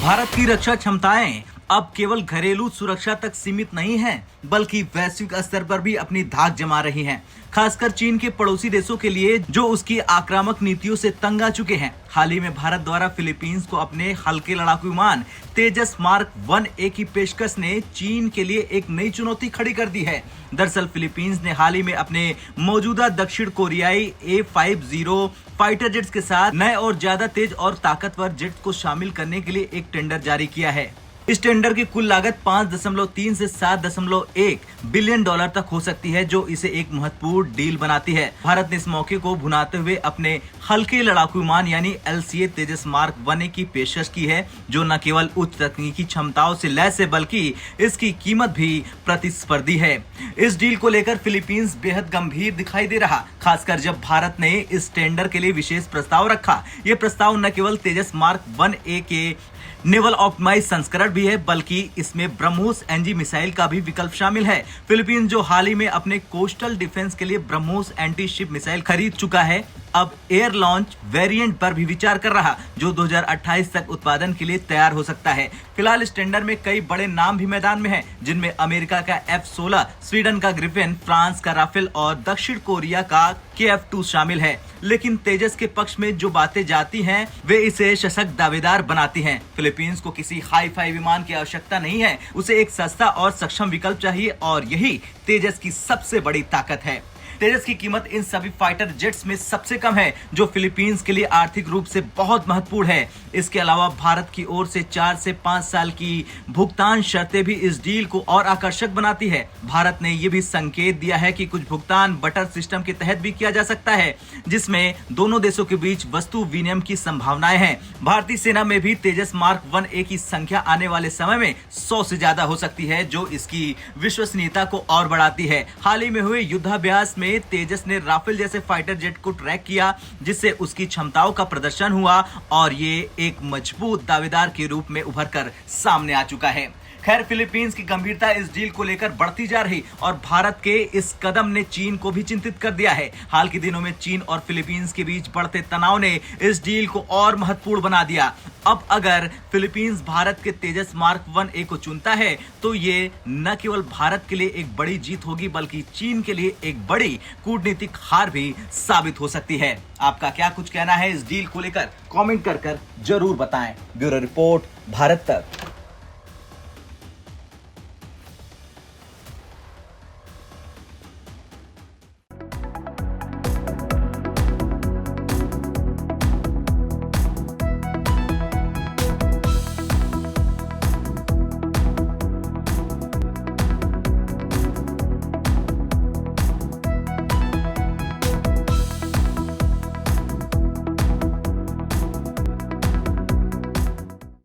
भारत की रक्षा क्षमताएं अब केवल घरेलू सुरक्षा तक सीमित नहीं हैं, बल्कि वैश्विक स्तर पर भी अपनी धाक जमा रही हैं। खासकर चीन के पड़ोसी देशों के लिए जो उसकी आक्रामक नीतियों से तंग आ चुके हैं। हाल ही में भारत द्वारा फिलीपींस को अपने हल्के लड़ाकू विमान तेजस मार्क 1A की पेशकश ने चीन के लिए एक नई चुनौती खड़ी कर दी है। दरअसल फिलीपींस ने हाल ही में अपने मौजूदा दक्षिण कोरियाई A50 फाइटर जेट्स के साथ नए और ज्यादा तेज और ताकतवर जेट्स को शामिल करने के लिए एक टेंडर जारी किया है। इस टेंडर की कुल लागत 5.3 से 7.1 बिलियन डॉलर तक हो सकती है, जो इसे एक महत्वपूर्ण डील बनाती है। भारत ने इस मौके को भुनाते हुए अपने हल्के लड़ाकू विमान यानी LCA तेजस मार्क 1A की पेशकश की है, जो न केवल उच्च तकनीकी क्षमताओं से लैस है, बल्कि इसकी कीमत भी प्रतिस्पर्धी है। इस डील को लेकर फिलीपींस बेहद गंभीर दिखाई दे रहा, खासकर जब भारत ने इस टेंडर के लिए विशेष प्रस्ताव रखा। ये प्रस्ताव न केवल तेजस मार्क 1A के नेवल ऑप्टिमाइज संस्करण भी है, बल्कि इसमें ब्रह्मोस एनजी मिसाइल का भी विकल्प शामिल है। फिलीपींस जो हाल ही में अपने कोस्टल डिफेंस के लिए ब्रह्मोस एंटी शिप मिसाइल खरीद चुका है, अब एयर लॉन्च वेरिएंट पर भी विचार कर रहा, जो 2028 तक उत्पादन के लिए तैयार हो सकता है। फिलहाल इस टेंडर में कई बड़े नाम भी मैदान में हैं, जिनमें अमेरिका का F-16, स्वीडन का ग्रिफिन, फ्रांस का राफेल और दक्षिण कोरिया का KF-2 शामिल है। लेकिन तेजस के पक्ष में जो बातें जाती हैं, वे इसे सशक्त दावेदार बनाती हैं। फिलीपींस को किसी हाई फाई विमान की आवश्यकता नहीं है, उसे एक सस्ता और सक्षम विकल्प चाहिए, और यही तेजस की सबसे बड़ी ताकत है। तेजस की कीमत इन सभी फाइटर जेट्स में सबसे कम है, जो फिलीपींस के लिए आर्थिक रूप से बहुत महत्वपूर्ण है। इसके अलावा भारत की ओर से 4 से 5 साल की भुगतान शर्तें भी इस डील को और आकर्षक बनाती है। भारत ने यह भी संकेत दिया है कि कुछ भुगतान बटर सिस्टम के तहत भी किया जा सकता है, जिसमें दोनों देशों के बीच वस्तु विनिमय की संभावनाएं हैं। भारतीय सेना में भी तेजस मार्क 1A की संख्या आने वाले समय में 100 से ज्यादा हो सकती है, जो इसकी विश्वसनीयता को और बढ़ाती है। हाल ही में हुए युद्धाभ्यास में तेजस ने राफेल जैसे फाइटर जेट को ट्रैक किया, जिससे उसकी क्षमताओं का प्रदर्शन हुआ और ये एक मजबूत दावेदार के रूप में उभरकर सामने आ चुका है। खैर, फिलीपींस की गंभीरता इस डील को लेकर बढ़ती जा रही और भारत के इस कदम ने चीन को भी चिंतित कर दिया है। हाल के दिनों में चीन और फिलीपींस के बीच बढ़ते तनाव ने इस डील को और महत्वपूर्ण बना दिया। अब अगर फिलीपींस भारत के तेजस मार्क 1A को चुनता है, तो ये न केवल भारत के लिए एक बड़ी जीत होगी, बल्कि चीन के लिए एक बड़ी कूटनीतिक हार भी साबित हो सकती है। आपका क्या कुछ कहना है इस डील को लेकर? कमेंट कर जरूर बताएं। ब्यूरो रिपोर्ट, भारत तक।